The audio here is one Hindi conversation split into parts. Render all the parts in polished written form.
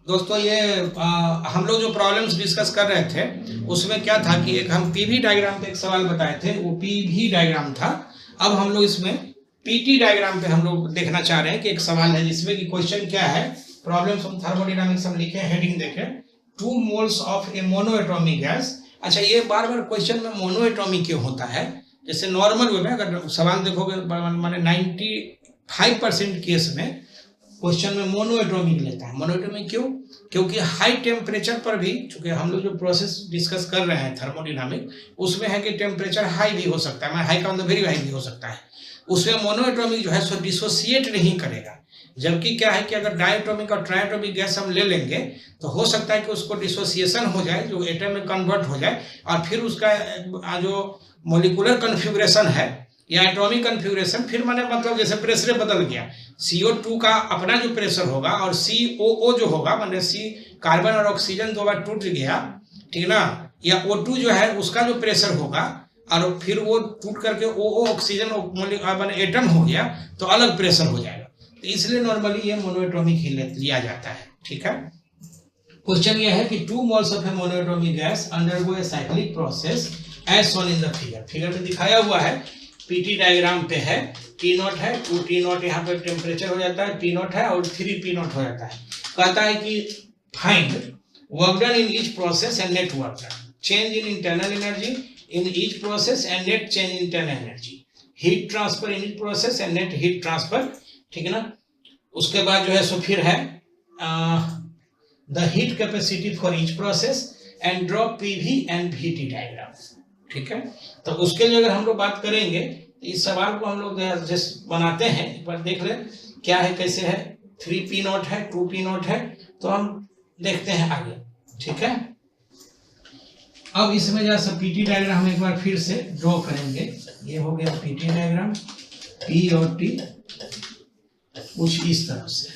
दोस्तों ये हम लोग जो प्रॉब्लम्स डिस्कस कर रहे थे उसमें क्या था कि एक हम पीवी डायग्राम पे एक सवाल बताए थे, वो पीवी डायग्राम था। अब हम लोग इसमें पीटी डायग्राम पे हम लोग देखना चाह रहे हैं कि एक सवाल है जिसमें कि क्वेश्चन क्या है, प्रॉब्लम्स ऑफ थर्मोडायनामिक्स हम लिखे, हेडिंग देखें, 2 moles of a monoatomic gas. अच्छा, ये बार बार क्वेश्चन में मोनोएटॉमिक क्यों होता है? जैसे नॉर्मल वे में अगर सवाल देखोगे माने 95% केस में क्वेश्चन में मोनोएटॉमिक लेता है। मोनोएटॉमिक क्यों? क्योंकि हाई टेम्परेचर पर भी, चूंकि हम लोग जो प्रोसेस डिस्कस कर रहे हैं थर्मोडायनामिक, उसमें है कि टेम्परेचर हाई भी हो सकता है, हाई का मतलब वेरी हाई भी हो सकता है। उसमें मोनोएटॉमिक जो है सो डिसोसिएट नहीं करेगा। जबकि क्या है कि अगर डायटोमिक और ट्राइटोमिक गैस हम ले लेंगे तो हो सकता है कि उसको डिसोसिएशन हो जाए, जो एटम में कन्वर्ट हो जाए, और फिर उसका जो मोलिकुलर कन्फिगुरेशन है या एटॉमिक कन्फिगुरेशन, फिर माने मतलब जैसे प्रेशर बदल गया, CO2 का अपना जो प्रेशर होगा और COO जो होगा, माने C कार्बन और ऑक्सीजन दो बार टूट गया, ठीक ना, या O2 जो है उसका जो प्रेशर होगा और फिर वो टूट करके OO ऑक्सीजन एटम हो गया तो अलग प्रेशर हो जाएगा। तो इसलिए नॉर्मली ये मोनोएटॉमिक ही लिया जाता है। ठीक है, क्वेश्चन ये है कि 2 moles of a monoatomic gas undergo a cyclic process as shown in the figure. Figure में दिखाया हुआ है, पीटी डायग्राम पे है, T0 है, 2T0 यहाँ पे टेम्परेचर हो जाता है, T0 है और 3P0 हो जाता है। कहता है कि find work done in each process and net work done, change in internal energy in each process and net change in internal energy, heat transfer in each process and net heat transfer. ठीक है ना, उसके बाद जो है सो फिर है the heat capacity for each process and draw PV and VT diagram. ठीक है, तो उसके लिए अगर हम लोग बात करेंगे तो इस सवाल को हम लोग जैसे बनाते हैं, एक बार देख लें क्या है, कैसे है। 3P0 है, 2P0 है, तो हम देखते हैं आगे। ठीक है, अब इसमें जैसा पीटी डायग्राम हम एक बार फिर से ड्रॉ करेंगे। ये हो गया पीटी डायग्राम, P और T कुछ इस तरह से,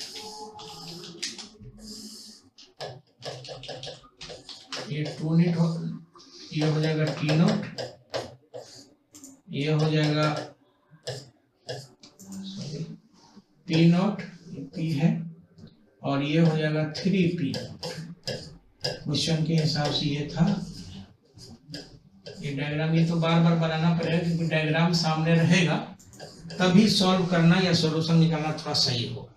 ये 2 हो, ये हो जाएगा T0, ये हो जाएगा P0, P है, और ये हो जाएगा 3P। क्वेश्चन के हिसाब से ये था ये डायग्राम। ये तो बार बार बनाना पड़ेगा क्योंकि डायग्राम सामने रहेगा तभी सॉल्व करना या सॉल्यूशन निकालना थोड़ा सही होगा।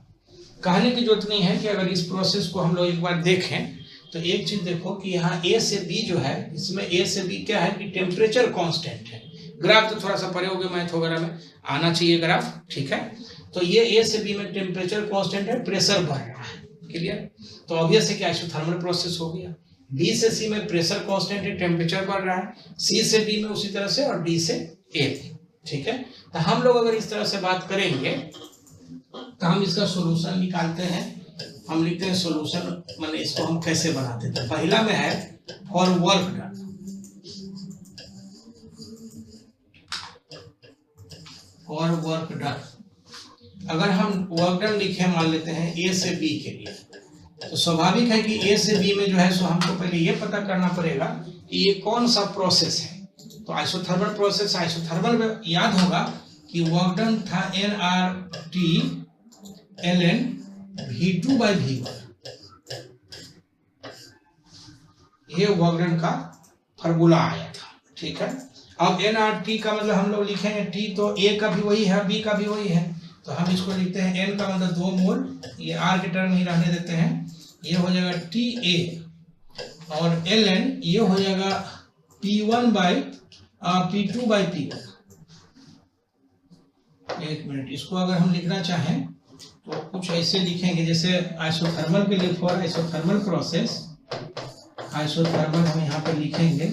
कहने की जरूरत नहीं है कि अगर इस प्रोसेस को हम लोग एक बार देखें तो एक चीज देखो कि यहाँ A से B जो है, इसमें A से B क्या है कि टेम्परेचर कांस्टेंट है। ग्राफ तो थोड़ा सा पढ़े होगे, मैथ वगैरह में आना चाहिए ग्राफ। ठीक है, तो ये A से B में टेम्परेचर कांस्टेंट है, प्रेशर बढ़ रहा है। क्लियर? तो ऑब्वियस है कि आइसोथर्मल प्रोसेस हो गया। B से C में प्रेशर कांस्टेंट है, टेम्परेचर बढ़ रहा है, C से D में उसी तरह से, और D से A में। ठीक है, तो हम लोग अगर इस तरह से बात करेंगे तो हम इसका सोल्यूशन निकालते हैं। हम लिखते हैं सोल्यूशन, माने इसको हम कैसे बनाते हैं। तो पहला में है for work done, for work done. अगर हम वर्क डन लिखे मान लेते हैं A से B के लिए, तो स्वाभाविक है कि A से B में जो है सो हमको पहले ये पता करना पड़ेगा कि ये कौन सा प्रोसेस है। तो आइसोथर्मल प्रोसेस, आइसोथर्मल में याद होगा कि वर्क डन था nRT ln V2/V1। ये वर्क डन का फार्मूला आया था। ठीक है, अब nRT का मतलब हम लोग लिखेंगे T, तो A का भी वही है, B का भी वही है, तो हम इसको लिखते हैं N का मतलब 2 मोल, ये R के टर्म ही रहने देते हैं, ये हो जाएगा TA, और ln ये हो जाएगा P2/P1। एक मिनट, इसको अगर हम लिखना चाहें तो कुछ ऐसे लिखेंगे जैसे आइसोथर्मल के लिए, फॉर आइसोथर्मल प्रोसेस, आइसोथर्मल हम यहाँ पे लिखेंगे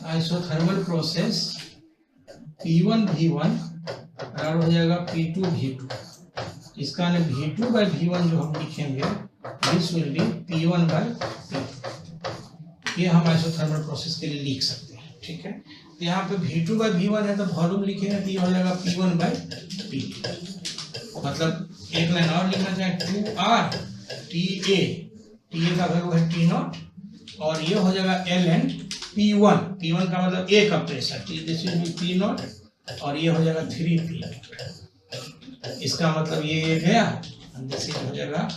आइसोथर्मल प्रोसेस P1/V1 और हो जाएगा P2/V2। इसका V2/V1 जो हम लिखेंगे दिस विल बी P1/P2। ये हम आइसोथर्मल प्रोसेस के लिए लिख सकते हैं। ठीक है, तो यहाँ पे V2/V1 है तो वॉल्यूम लिखेंगे तो ये हो जाएगा P1/P2। मतलब एक लाइन और लिखना चाहे 2RTA, TA का वैल्यू है T0, और ये हो जाएगा ln P1, P1 का मतलब A का pressure, this will be P0, और ये हो जाएगा 3P0। इसका मतलब ये गया दिस इज हो जाएगा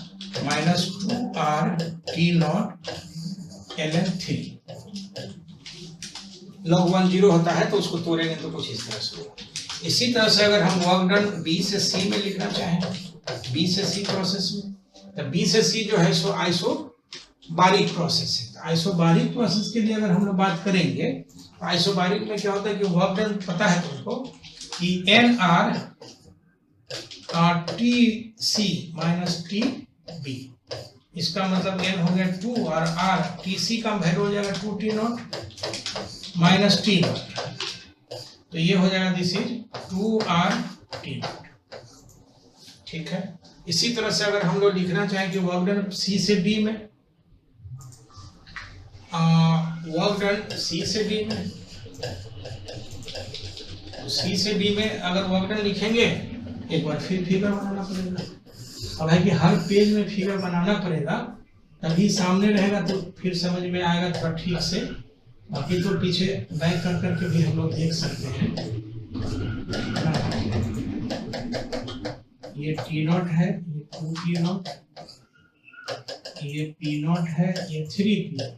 -2R_T0 ln3। log 1 0 होता है तो उसको तोड़ेंगे तो कुछ इस तरह से होगा। इसी तरह से अगर हम वर्क डन B से C में लिखना चाहें, B से C प्रोसेस में, तो B से C जो है सो आइसोबारिक प्रोसेस है। आइसोबारिक प्रोसेस के लिए अगर हम लोग बात करेंगे तो आइसोबारिक में क्या होता है कि वर्क डन पता है तुमको कि NR/TC - TB, इसका मतलब n हो गया 2 और R TC का वैल्यू हो जाएगा 2T0 - T0, तो ये हो जाएगा दिस इज 2R_T0। ठीक है। इसी तरह से अगर हम लोग लिखना चाहें कि वर्क डन C से D में, वर्क डन C से D में, C से D में अगर वर्क डन लिखेंगे एक बार फिर फिगर बनाना पड़ेगा। अब है कि हर पेज में फिगर बनाना पड़ेगा, तभी सामने रहेगा तो फिर समझ में आएगा थोड़ा ठीक से। बाकी तो पीछे बैक कर करके भी हम लोग देख सकते हैं। ये T0 है, ये 2T0, ये P0 है, ये 3P0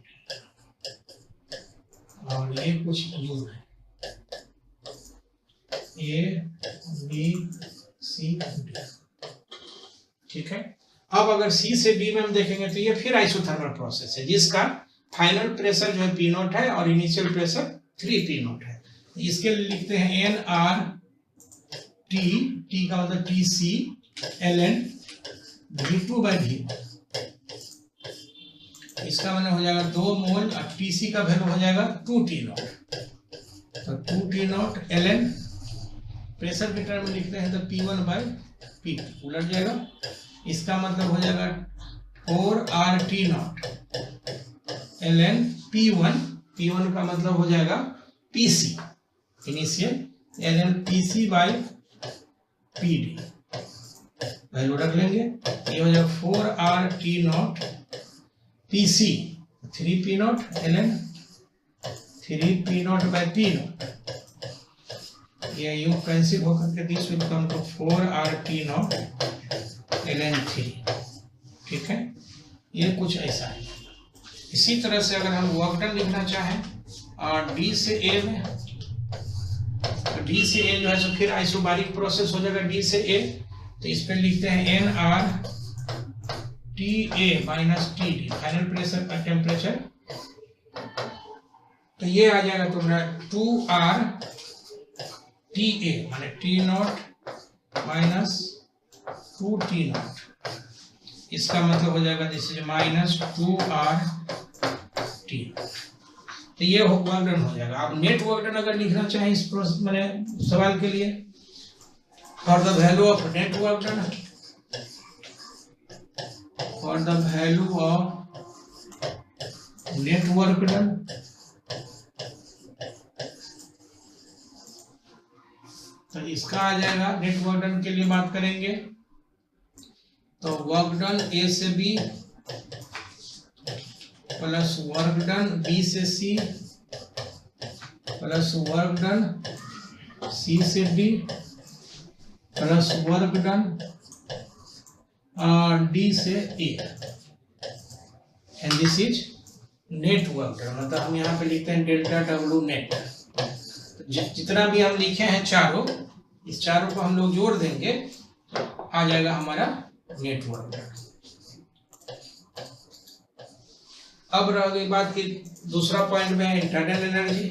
और ये कुछ U है, A B C D। ठीक है। अब अगर C से D में हम देखेंगे तो ये फिर आइसोथर्मल प्रोसेस है, जिसका फाइनल प्रेशर जो है P0 है और इनिशियल प्रेशर 3P0 है। इसके लिए लिखते हैं NR/T, T का मतलब TC ln V2/V1। इसका मतलब हो जाएगा 2 मोल और TC का वैल्यू हो जाएगा 2T0, तो 2T0 ln प्रेशर के टर्म में लिखते हैं तो P1/P2 उलट जाएगा। इसका मतलब हो जाएगा 4R_T0 ln P1, P1 का मतलब हो जाएगा PC initial ln PC/PD, value रख लेंगे। ये हो जाएगा 4R_T0 PC 3P0 ln 3P0/P0। ये U कैंसिल होकर के this will come to 4R_T0 ln 3। ठीक है, ये कुछ ऐसा है। इसी तरह से अगर हम वर्क डन लिखना चाहें और D से A में, तो D से A जो है तो फिर आइसोबारिक प्रोसेस हो जाएगा D से A, तो इस पर लिखते हैं NR/TA - TD, फाइनल प्रेशर का टेम्परेचर। तो ये आ जाएगा तुम्हारा 2R/TA माने T0 - 2T0, इसका मतलब हो जाएगा दिस इज -2R_T। तो ये वर्क डन हो जाएगा। अब नेट वर्क डन अगर लिखना चाहें इस प्रोसेस मैंने सवाल के लिए, for the value of net work done, for the value of net work done, तो इसका आ जाएगा नेट वर्क डन के लिए बात करेंगे तो वर्क डन A से B plus work done B से C plus work done C से D plus work done D से A, and this is net work done. मतलब हम यहाँ पे लिखते हैं डेल्टा W नेट। जितना भी हम लिखे हैं चारों, इस चारों को हम लोग जोड़ देंगे तो आ जाएगा हमारा नेट वर्क डन। अब रह गई बात की दूसरा पॉइंट में है internal energy.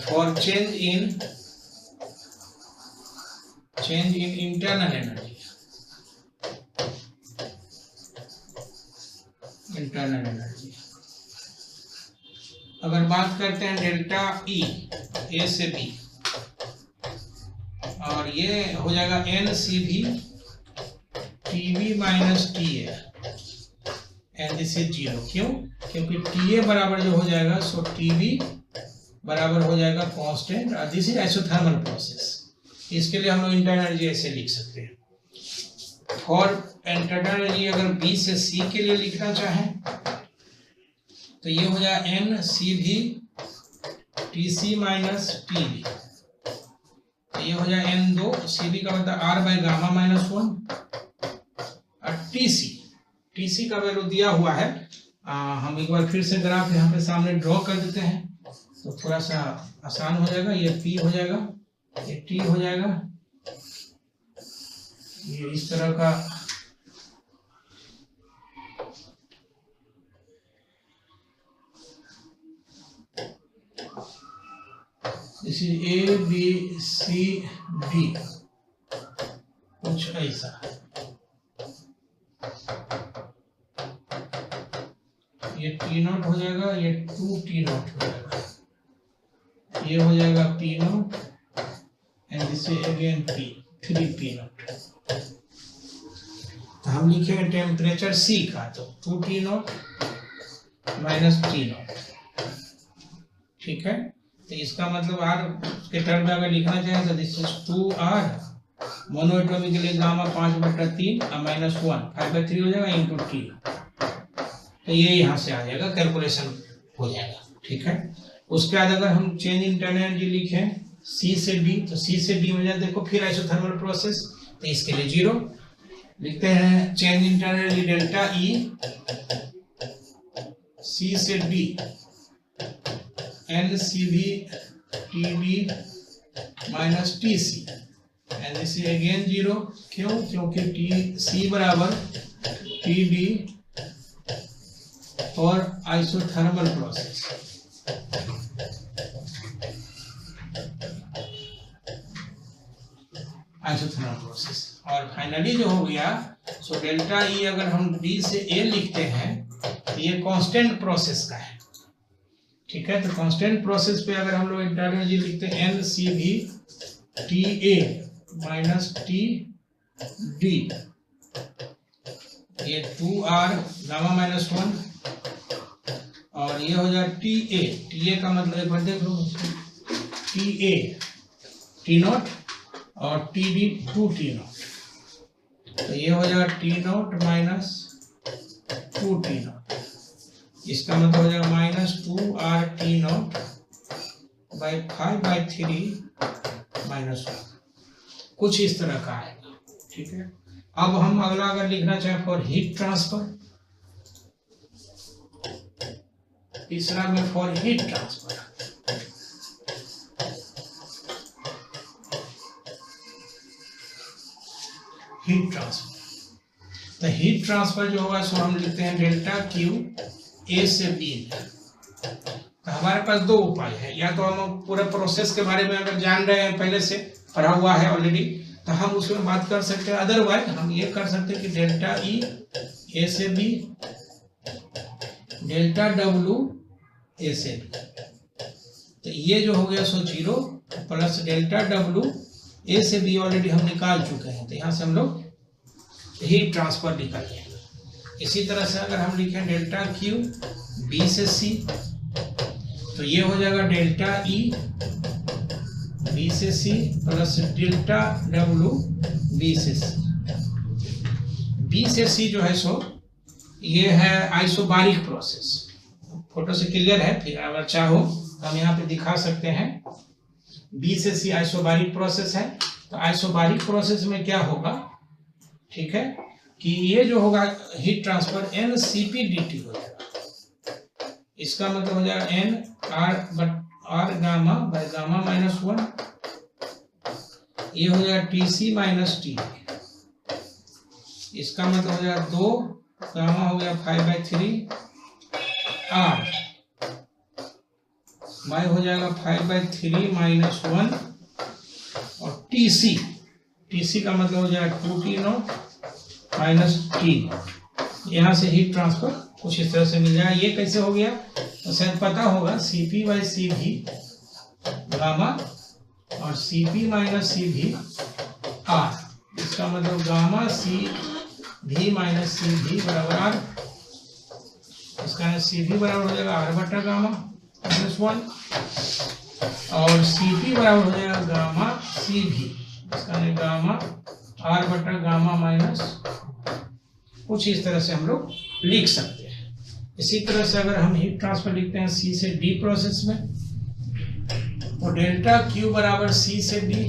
For change in internal energy, internal energy अगर बात करते हैं डेल्टा E A से B, और ये हो जाएगा NCV TB - TA and this is 0। क्यों? क्योंकि TA बराबर जो हो जाएगा सो TB बराबर हो जाएगा कांस्टेंट, और दिस इज आइसोथर्मल प्रोसेस। इसके लिए हम लोग इंटरनल एनर्जी ऐसे लिख सकते हैं। फॉर इंटरनल एनर्जी अगर B से C के लिए लिखना चाहें तो ये हो जाएगा NCV TC - TB, तो ये हो जाएगा N2 CB का मतलब R/γ - 1 टीसी का वैल्यू दिया हुआ है। हम एक बार फिर से ग्राफ यहाँ पे सामने ड्रॉ कर देते हैं तो थोड़ा सा आसान हो जाएगा। ये पी हो जाएगा, ये टी हो जाएगा, ये इस तरह का this is A B C D, कुछ ऐसा। ये टी नॉट हो जाएगा, ये 2 टी नॉट हो जाएगा, ये हो जाएगा P not and this is again P 3 P not. तो हम लिखेंगे टेम्परेचर सी का तो 2 T not minus T not, ठीक है। तो इसका मतलब आर के टर्म में अगर लिखना चाहें तो दिस इज 2 आर मोनोएटॉमिक के लिए गामा 5/3 माइनस 1 5/3 हो जाएगा इंटू टी। तो ये यहाँ से आ जाएगा, कैलकुलेशन हो जाएगा, ठीक है। उसके बाद अगर हम चेंज इन इंटरनल एनर्जी लिखें सी से डी, तो सी से डी में जाए देखो फिर आइसोथर्मल प्रोसेस, तो इसके लिए 0 लिखते हैं। Change in internal energy delta E C से D N C V T D minus T C and this is again 0। क्यों? क्योंकि टी सी बराबर टी डी और आइसोथर्मल प्रोसेस। आइसोथर्मल प्रोसेस और फाइनली जो हो गया सो डेल्टा ई अगर हम डी से ए लिखते हैं तो ये कांस्टेंट प्रोसेस का है, ठीक है। तो कांस्टेंट प्रोसेस पे अगर हम लोग इंटरनल एनर्जी लिखते हैं n C V T A minus T D, ये 2 आर गामा माइनस 1 और ये हो जाए टी ए का मतलब एक बार देख लो, टी ए टी नॉट और टी डी 2 टी नॉट, तो ये हो जाएगा T not minus 2 T not. इसका मतलब हो जाएगा minus 2 R T not by 5/3 minus 1, कुछ इस तरह का आएगा, ठीक है। अब हम अगला अगर लिखना चाहें फॉर हीट ट्रांसफर, तीसरा में for heat transfer, heat transfer. तो हीट ट्रांसफर जो होगा सो हम लिखते हैं डेल्टा क्यू ए से बी। तो हमारे पास 2 उपाय है, या तो हम पूरे प्रोसेस के बारे में अगर जान रहे हैं, पहले से पढ़ा हुआ है ऑलरेडी, तो हम उसमें बात कर सकते हैं। अदरवाइज हम ये कर सकते हैं कि डेल्टा ई ए से बी डेल्टा डब्ल्यू ए से बी, तो ये जो हो गया सो 0 प्लस डेल्टा डब्ल्यू ए से बी ऑलरेडी हम निकाल चुके हैं, तो यहाँ से हम लोग हीट ट्रांसफर निकाल लेंगे। इसी तरह से अगर हम लिखें डेल्टा क्यू बी से सी, तो ये हो जाएगा डेल्टा ई बी से C plus delta W B से सी। बी से सी जो है सो ये है आइसोबारिक प्रोसेस, फोटो से क्लियर है, फिर अगर चाहो हम यहाँ पे दिखा सकते हैं। बी से सी आइसोबारिक प्रोसेस है, तो आइसोबारिक प्रोसेस में क्या होगा, ठीक है, कि ये जो होगा heat transfer n C P D T हो जाएगा। इसका मतलब हो जाएगा n R gamma by gamma minus 1, ये हो जाएगा टी सी माइनस टी। इसका मतलब हो जाएगा 2 गामा हो गया 5/3 आर बाय हो जाएगा 5/3 माइनस 1 और टी सी का मतलब हो जाएगा 2 T not minus T not. यहाँ से हीट ट्रांसफर कुछ इस तरह से मिल जाएगा। ये कैसे हो गया तो शायद पता होगा, सी पी बाई सी भी गामा और सी पी माइनस सी भी आर। इसका मतलब गामा सी भी माइनस सी भी बराबर आर। इसका सी भी बराबर हो जाएगा आर बटा गामा माइनस 1 और सी पी बराबर हो जाएगा गामा सी भी, इसका गामा आर बटा गामा माइनस, कुछ इस तरह से हम लोग लिख सकते हैं। इसी तरह से अगर हम हीट ट्रांसफर लिखते हैं सी से डी प्रोसेस में, तो डेल्टा क्यू बराबर सी से डी।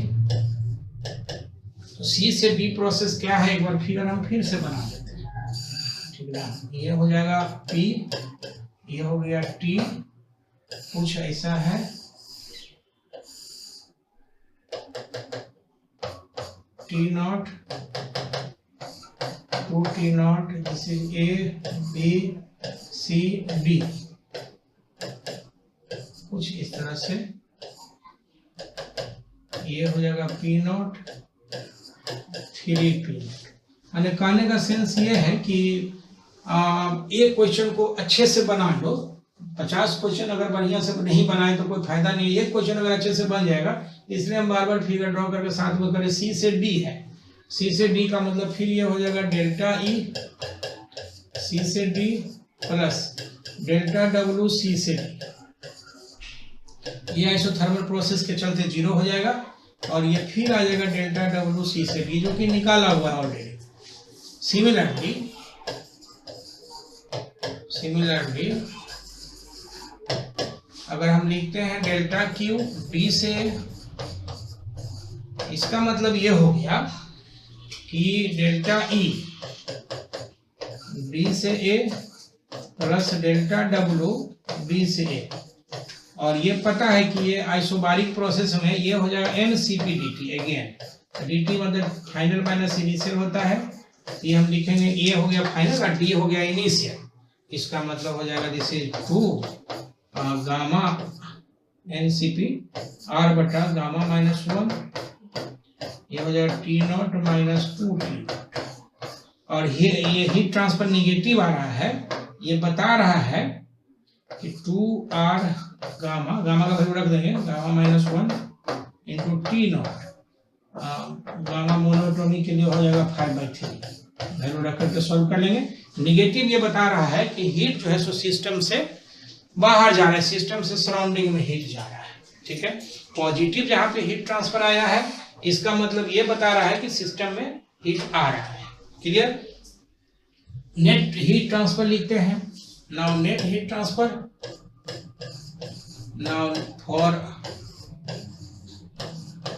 तो सी से डी प्रोसेस क्या है एक बार फिर हम फिर से बना देते हैं। ठीक ना, ये हो जाएगा P, ये हो गया T, कुछ ऐसा है T0 to T0, this is A, B, C, D, कुछ इस तरह से। ये हो जाएगा P0, 3P। मैंने कहने का सेंस ये है कि एक क्वेश्चन को अच्छे से बना लो, 50 क्वेश्चन अगर बढ़िया से नहीं बनाए तो कोई फायदा नहीं है। एक क्वेश्चन अगर अच्छे से बन जाएगा, इसलिए हम बार बार फिगर ड्रॉ करके साथ में करें। C से D है, C से D का मतलब फिर ये हो जाएगा डेल्टा E C से D plus delta W C से D। ये आइसोथर्मल प्रोसेस के चलते 0 हो जाएगा और ये फिर आ जाएगा डेल्टा W C से D, जो कि निकाला हुआ है ऑलरेडी। सिमिलरली अगर हम लिखते हैं डेल्टा Q D से, इसका मतलब ये हो गया कि डेल्टा E D से A plus delta W B से A। और ये पता है कि ये आइसोबारिक प्रोसेस में ये हो जाएगा MCP dt। अगेन dt मतलब फाइनल माइनस इनिशियल होता है। ये हम लिखेंगे A हो गया फाइनल और D हो गया इनिशियल। इसका मतलब हो जाएगा this is 2 gamma NCP R बटा गामा माइनस 1। ये हो जाएगा T0 माइनस 2T। और ये हीट ट्रांसफर निगेटिव आ रहा है, ये बता रहा है कि 2R गामा, गामा का वैल्यू रख देंगे gamma minus 1 into T0। Gamma monotonic के लिए हो जाएगा 5/3। वैल्यू रख करके सॉल्व कर लेंगे। निगेटिव ये बता रहा है कि हीट जो है सो सिस्टम से बाहर जा रहा है, सिस्टम से सराउंडिंग में हीट जा रहा है। ठीक है, पॉजिटिव जहां पे हीट ट्रांसफर आया है, इसका मतलब ये बता रहा है कि सिस्टम में हीट आ रहा है। क्लियर। नेट हीट ट्रांसफर लिखते हैं। Now net heat transfer, now for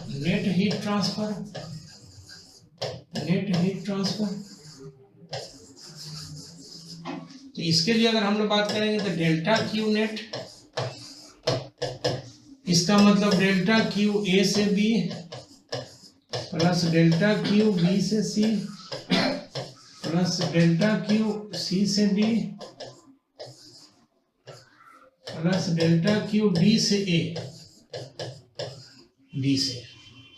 net heat transfer तो इसके लिए अगर हम लोग बात करेंगे तो डेल्टा Q नेट, इसका मतलब डेल्टा Q A से B plus delta Q B से C plus delta Q C से D plus delta Q D से D से।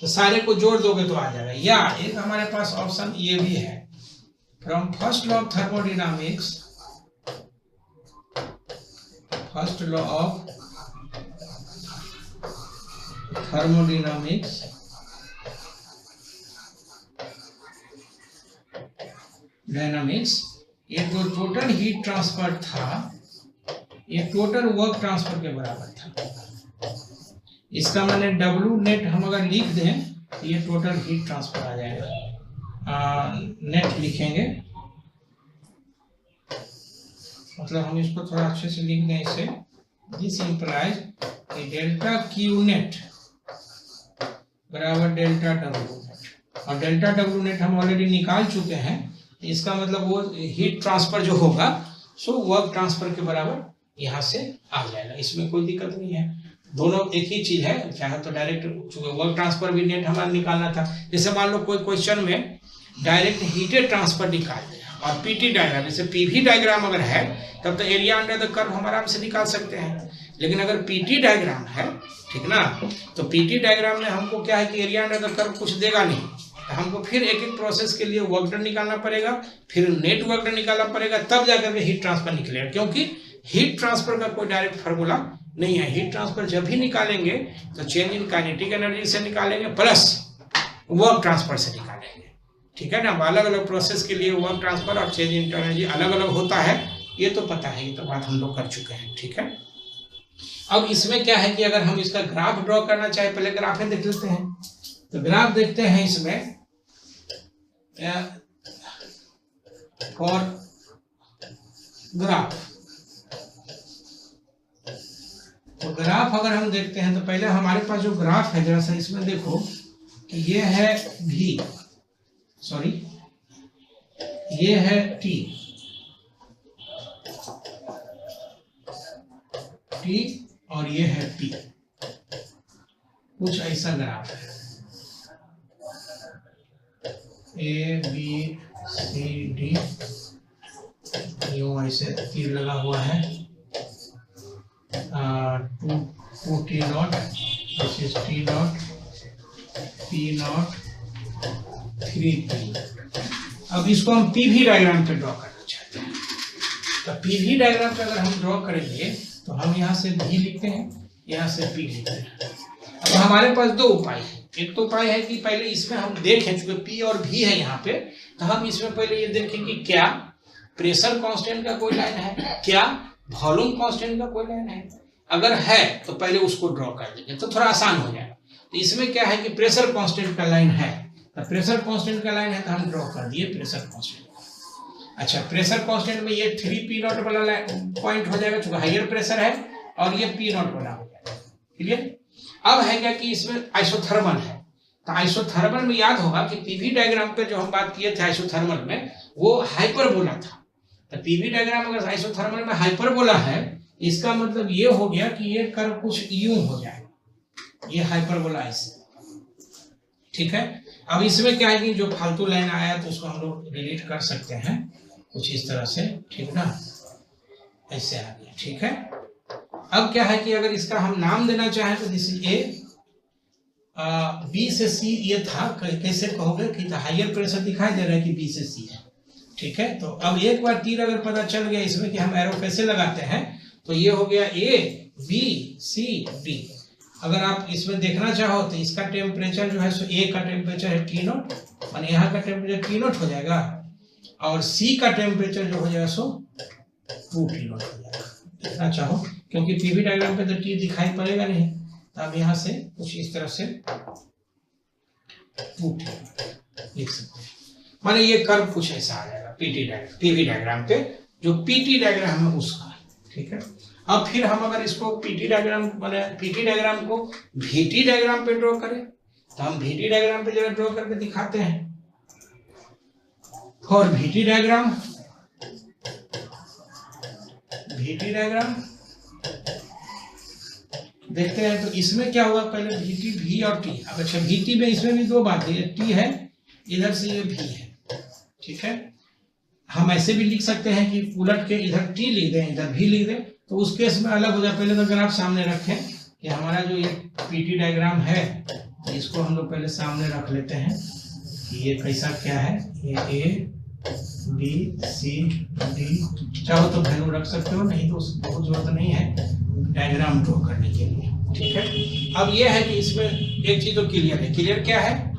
तो सारे को जोड़ दोगे तो आ जाएगा। या एक हमारे पास ऑप्शन ये भी है, from first law of thermodynamics, first law of thermodynamics ये जो टोटल हीट ट्रांसफर था, ये टोटल वर्क ट्रांसफर के बराबर था। इसका माने W नेट हम अगर लिख दें तो ये टोटल हीट ट्रांसफर आ जाएगा। नेट लिखेंगे मतलब हम इसको थोड़ा अच्छे से लिख दें इसे। दिस इंप्लाइज कि डेल्टा Q नेट बराबर डेल्टा W नेट, और डेल्टा W नेट हम ऑलरेडी निकाल चुके हैं। इसका मतलब वो हीट ट्रांसफर जो होगा सो वर्क ट्रांसफर के बराबर यहाँ से आ जाएगा। इसमें कोई दिक्कत नहीं है, दोनों एक ही चीज है। चाहे तो डायरेक्ट वर्क ट्रांसफर भी नेट हमारा निकालना था। जैसे मान लो कोई क्वेश्चन में डायरेक्ट हीटेड ट्रांसफर निकाल दे और पीटी डायग्राम, जैसे पीवी डायग्राम अगर है तब तो एरिया अंडर द कर्व हम आराम से निकाल सकते हैं। लेकिन अगर पीटी डायग्राम है, ठीक ना, तो पीटी डायग्राम में हमको क्या है कि एरिया अंडर द कर्व कुछ देगा नहीं, तो हमको फिर एक एक प्रोसेस के लिए वर्क डन निकालना पड़ेगा, फिर नेट वर्क डन निकालना पड़ेगा, तब जाकर के हीट ट्रांसफर निकलेगा। क्योंकि हीट ट्रांसफर का कोई डायरेक्ट फार्मूला नहीं है। हीट ट्रांसफर जब भी निकालेंगे तो चेंज इन काइनेटिक एनर्जी से निकालेंगे प्लस वर्क ट्रांसफर से निकालेंगे। ठीक है ना, अलग अलग प्रोसेस के लिए वर्क ट्रांसफर और चेंज इन एनर्जी अलग अलग होता है, ये तो पता है, ये तो बात हम लोग कर चुके हैं। ठीक है, अब इसमें क्या है कि अगर हम इसका ग्राफ ड्रॉ करना चाहे, पहले ग्राफ में देख लेते हैं। तो ग्राफ देखते हैं इसमें फॉर ग्राफ। तो ग्राफ अगर हम देखते हैं तो पहले हमारे पास जो ग्राफ है, जरा सा इसमें देखो कि ये है V, सॉरी ये है T T और ये है P, कुछ ऐसा ग्राफ है, A B C D, यूं ऐसे तीर लगा हुआ है, 2 T not, this is T not, P not, 3 P। अब इसको हम PV डायग्राम पे ड्रॉ करना चाहते हैं। तो PV डायग्राम पे अगर हम ड्रॉ करेंगे तो हम यहाँ से V लिखते हैं, यहाँ से P लिखते हैं। अब हमारे पास दो उपाय है। एक तो उपाय है कि पहले इसमें हम देखें, चूंकि P और V है यहाँ पे, तो हम इसमें पहले ये देखें कि क्या प्रेशर कांस्टेंट का कोई लाइन है, क्या वॉल्यूम कांस्टेंट का कोई लाइन है। अगर है तो पहले उसको ड्रॉ कर देंगे तो थोड़ा आसान हो जाएगा। तो इसमें क्या है कि प्रेशर कांस्टेंट का लाइन है, तो प्रेशर कांस्टेंट का लाइन है तो हम ड्रॉ कर दिए प्रेशर कांस्टेंट। अच्छा, प्रेशर कांस्टेंट में ये 3P नॉट वाला पॉइंट हो जाएगा, चूंकि हायर प्रेशर है, और ये P नॉट वाला हो जाएगा। क्लियर? अब है क्या कि इसमें आइसोथर्मल है, तो आइसोथर्मल में याद होगा कि पीवी डायग्राम पे जो हम बात किए थे आइसोथर्मल में, वो हाइपरबोला था। तो पीवी डायग्राम अगर आइसोथर्मल में हाइपरबोला है, इसका मतलब ये हो गया कि ये कर्व कुछ यूं हो जाएगा, ये हाइपरबोला ऐसे। ठीक है, अब इसमें क्या है कि जो फालतू लाइन आया तो उसको हम लोग डिलीट कर सकते हैं कुछ इस तरह से, ठीक ना, ऐसे आ गया। ठीक है, अब क्या है कि अगर इसका हम नाम देना चाहें तो दिस इज ए, बी से सी ये था, कैसे कहोगे कि हाइयर प्रेशर दिखाई दे रहा है कि बी से सी है। ठीक है, तो अब एक बार तीर अगर पता चल गया इसमें कि हम एरो कैसे लगाते हैं, तो ये हो गया ए बी सी डी। अगर आप इसमें देखना चाहो तो इसका टेम्परेचर जो है सो ए का टेम्परेचर है T नॉट, और यहाँ का टेम्परेचर T नॉट हो जाएगा, और सी का टेम्परेचर जो हो जाएगा सो 2 T नॉट हो जाएगा। देखना चाहो, क्योंकि पीवी डायग्राम पे तो T दिखाई पड़ेगा नहीं, तो आप यहाँ से कुछ इस तरह से 2 T लिख सकते हैं। माने ये कर्व कुछ ऐसा आ जाएगा पीवी डायग्राम पे, जो पीटी डायग्राम है उसका। ठीक है, अब फिर हम अगर इसको पीटी डायग्राम को VT डायग्राम पे ड्रॉ करें, तो हम VT डायग्राम पे जरा ड्रॉ करके दिखाते हैं। और VT डायग्राम देखते हैं, तो इसमें क्या हुआ, पहले VT V और T। अब अच्छा, VT में इसमें भी दो बातें, T है इधर से, ये V है। ठीक है, हम ऐसे भी लिख सकते हैं कि उलट के इधर T लिख दें, इधर V लिख दें, तो उस केस में अलग हो जाए। पहले तो ग्राफ सामने रखें कि हमारा जो ये पीटी डायग्राम है, तो इसको हम लोग पहले सामने रख लेते हैं कि ये कैसा क्या है। ये ए बी सी डी, चाहो तो वैल्यू रख सकते हो, नहीं तो उसकी बहुत जरूरत नहीं है डायग्राम ड्रॉ करने के लिए। ठीक है, अब ये है कि इसमें एक चीज तो क्लियर है। क्लियर क्या है,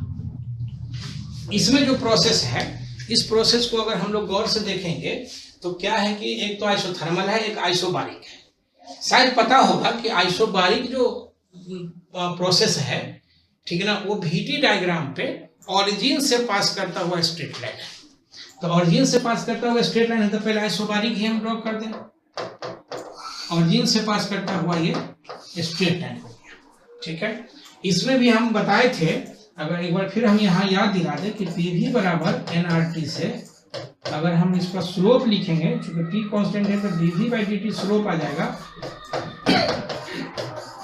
इसमें जो प्रोसेस है, इस प्रोसेस को अगर हम लोग गौर से देखेंगे तो क्या है कि एक तो आइसोथर्मल है, एक आइसोबारिक है। शायद पता होगा कि आइसोबारिक जो प्रोसेस है, ठीक है ना, वो VT डायग्राम पे ऑरिजिन से पास करता हुआ स्ट्रेट लाइन है। तो ऑरिजिन से पास करता हुआ स्ट्रेट लाइन है, तो पहले आइसोबारिक ही हम ड्रॉ कर दें। ऑरिजिन से पास करता हुआ ये स्ट्रेट लाइन हो गया। ठीक है, इसमें भी हम बताए थे, अगर एक बार फिर हम यहाँ याद दिला दें कि PV बराबर nRT से अगर हम इसका स्लोप लिखेंगे, चूंकि T कांस्टेंट है तो dV/dt स्लोप आ जाएगा,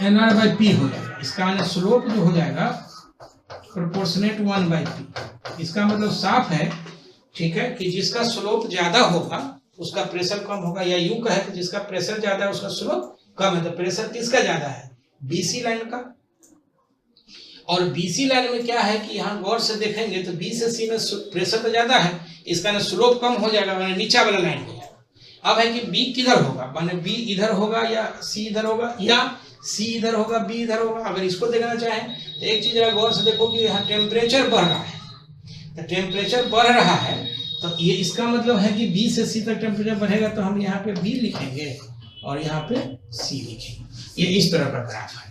nR/P हो जाएगा। इसका स्लोप जो हो जाएगा प्रोपोर्शनेट 1/P। इसका मतलब साफ है, ठीक है, कि जिसका स्लोप ज्यादा होगा उसका प्रेशर कम होगा, या यूं कहे कि जिसका प्रेशर ज्यादा है उसका स्लोप कम है। तो प्रेशर किसका ज्यादा है, BC लाइन का। और BC लाइन में क्या है कि यहाँ गौर से देखेंगे तो B से C में प्रेशर तो ज्यादा है, इसका ना स्लोप कम हो जाएगा, माने नीचा वाला लाइन हो जाएगा। अब है कि B किधर होगा, माने B इधर होगा या C इधर होगा, या C इधर होगा B इधर होगा। अगर इसको देखना चाहें तो एक चीज अगर गौर से देखो कि यहाँ टेम्परेचर बढ़ रहा है, तो टेम्परेचर बढ़ रहा है तो ये इसका मतलब है कि B से C तक टेम्परेचर बढ़ेगा, तो हम यहाँ पे B लिखेंगे और यहाँ पे C लिखेंगे। ये इस तरह का ग्राफ है।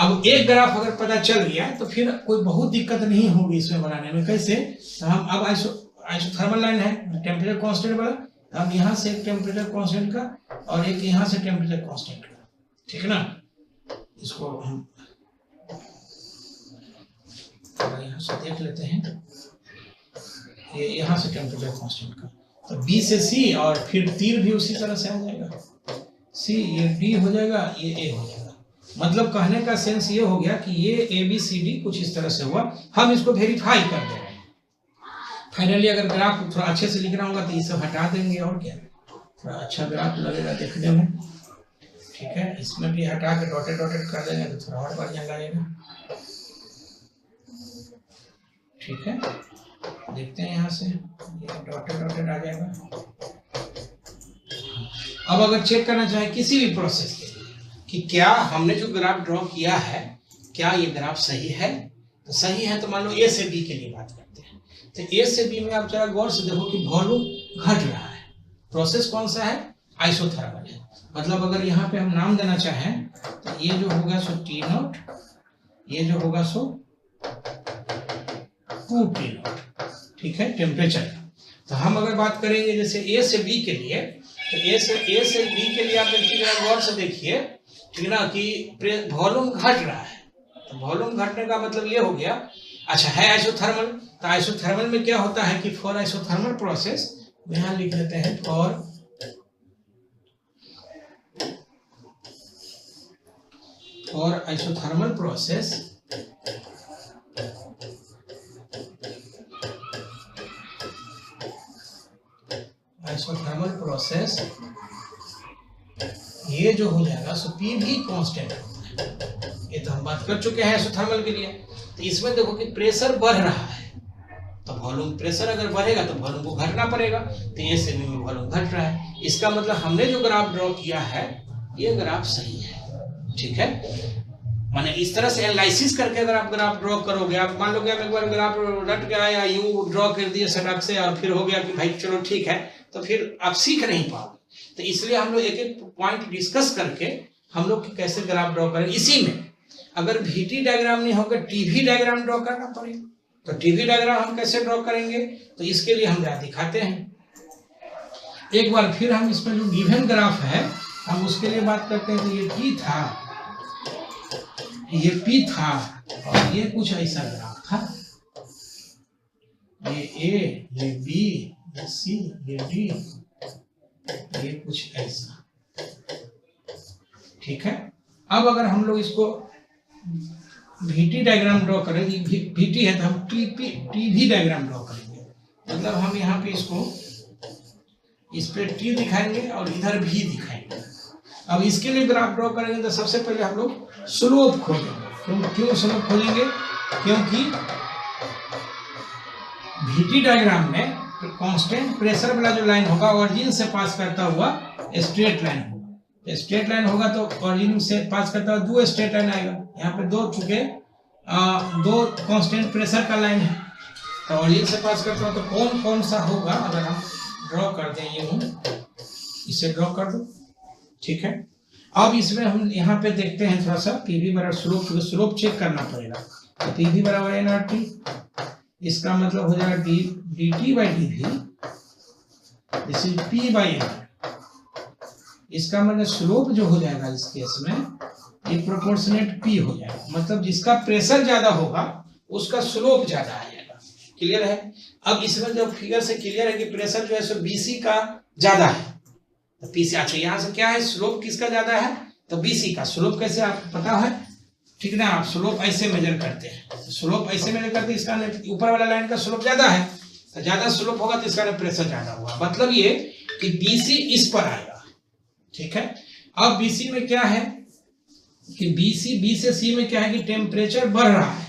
अब एक ग्राफ अगर पता चल गया तो फिर कोई बहुत दिक्कत नहीं होगी इसमें बनाने में। कैसे, तो हम अब आइसोथर्मल लाइन है टेम्परेचर कांस्टेंट वाला, हम यहाँ से एक टेम्परेचर कांस्टेंट का और एक यहाँ से टेम्परेचर कांस्टेंट का, ठीक है ना। इसको हम यहाँ से देख लेते हैं, ये यहाँ से टेम्परेचर कांस्टेंट का, तो B से C और फिर तीर भी उसी तरह से आ जाएगा। सी, ये डी हो जाएगा, ये ए हो जाएगा। मतलब कहने का सेंस ये हो गया कि ये ए बी सी डी कुछ इस तरह से हुआ, हम इसको वेरीफाई कर दे रहे हैं। फाइनली अगर ग्राफ थोड़ा अच्छे से लिखना होगा तो ये सब हटा देंगे, और क्या, थोड़ा अच्छा ग्राफ लगेगा देखने में, ठीक है। इसमें भी हटा के डॉटेड डॉटेड कर देंगे तो थोड़ा और बढ़िया लगेगा, ठीक है। देखते हैं यहाँ से, ये डॉटेड डॉटेड आ जाएगा। अब अगर चेक करना चाहे किसी भी प्रोसेस के लिए कि क्या हमने जो ग्राफ ड्रॉ किया है क्या ये ग्राफ सही है, तो सही है तो मान लो ए से बी के लिए बात करते हैं। तो ए से बी में आप जरा गौर से देखो कि वॉल्यूम घट रहा है। प्रोसेस कौन सा है? आइसोथर्मल है। मतलब अगर यहाँ पे हम नाम देना चाहें तो ये जो होगा सो टी नॉट, ये जो होगा सो 2 टी नॉट, ठीक है, टेम्परेचर। तो हम अगर बात करेंगे जैसे ए से बी के लिए, तो ए से बी के लिए आप देखिए गौर से देखिए, ठीक ना, कि वॉल्यूम घट रहा है। तो वॉल्यूम घटने का मतलब ये हो गया, अच्छा है आइसोथर्मल। तो आइसोथर्मल में क्या होता है कि फॉर आइसोथर्मल प्रोसेस, यहाँ लिख लेते हैं फॉर आइसोथर्मल प्रोसेस ये जो हो जाएगा सो पी भी कांस्टेंट होता है। ये तो हम बात कर चुके हैं आइसोथर्मल के लिए। तो इसमें देखो कि प्रेशर बढ़ रहा है, तो वॉल्यूम, प्रेशर अगर बढ़ेगा तो वॉल्यूम को घटना पड़ेगा। तो ये से बी में वॉल्यूम घट रहा है, इसका मतलब हमने जो ग्राफ ड्रॉ किया है ये ग्राफ सही है, ठीक है। माने इस तरह से एनालिसिस करके अगर आप ग्राफ ड्रॉ करोगे, आप मान लो कि आप एक बार ग्राफ रट गया या यूं ड्रॉ कर दिए सटक से और फिर हो गया कि भाई चलो ठीक है, तो फिर आप सीख नहीं पाओगे। तो इसलिए हम लोग एक एक पॉइंट डिस्कस करके हम लोग कैसे ग्राफ ड्रॉ करें। इसी में अगर VT डायग्राम नहीं होगा TV डायग्राम ड्रॉ करना पड़ेगा। तो TV डायग्राम हम कैसे ड्रॉ करेंगे, तो इसके लिए हम जरा दिखाते हैं एक बार फिर। हम इसमें जो गिवन ग्राफ है हम उसके लिए बात करते हैं। तो ये P था, ये P था और ये कुछ ऐसा ग्राफ था, ये A, ये B, ये C, ये D, ये कुछ ऐसा, ठीक है। अब अगर हम लोग इसको VT डायग्राम ड्रॉ करेंगे, VT है तो हम TV डायग्राम ड्रॉ करेंगे। मतलब हम यहाँ पे इसको, इस पे T दिखाएंगे और इधर भी दिखाएंगे। अब इसके लिए ग्राफ ड्रॉ करेंगे तो सबसे पहले हम लोग स्लोप खोजेंगे। क्यों स्लोप खोजेंगे? क्योंकि VT डायग्राम में कांस्टेंट प्रेशर वाला जो लाइन होगा ऑरिजिन से पास करता हुआ स्ट्रेट लाइन होगा। स्ट्रेट लाइन होगा तो ऑरिजिन से पास करता हुआ 2 स्ट्रेट लाइन आएगा। यहाँ पे 2 चुके 2 कांस्टेंट प्रेशर का लाइन है, तो ऑरिजिन से पास करता हुआ तो कौन कौन सा होगा अगर हम ड्रॉ कर दें, ये हूँ इसे ड्रॉ कर दो, ठीक है। अब इसमें हम यहाँ पे देखते हैं थोड़ा सा PV बराबर स्लोप, स्लोप चेक करना पड़ेगा। तो PV बराबर nRT, इसका मतलब हो जाएगा dt by dv, this is P by n। इसका मतलब स्लोप जो हो जाएगा इस केस में ये प्रोपोर्शनेट P हो जाएगा। मतलब जिसका प्रेशर ज्यादा होगा उसका स्लोप ज्यादा आ जाएगा। क्लियर है? अब इसमें जब फिगर से क्लियर है कि प्रेशर जो है सो BC का ज्यादा है, तो PC, अच्छा यहाँ से क्या है, स्लोप किसका ज्यादा है, तो BC का। स्लोप कैसे आपको पता है, ठीक ना, आप स्लोप ऐसे मेजर करते हैं। स्लोप ऐसे मेजर करते हैं, इसका ऊपर वाला लाइन का स्लोप ज्यादा है, तो ज्यादा स्लोप होगा तो इसका प्रेशर ज्यादा होगा। मतलब ये कि BC इस पर आएगा, ठीक है। अब BC में क्या है कि B से C में क्या है कि टेम्परेचर बढ़ रहा है,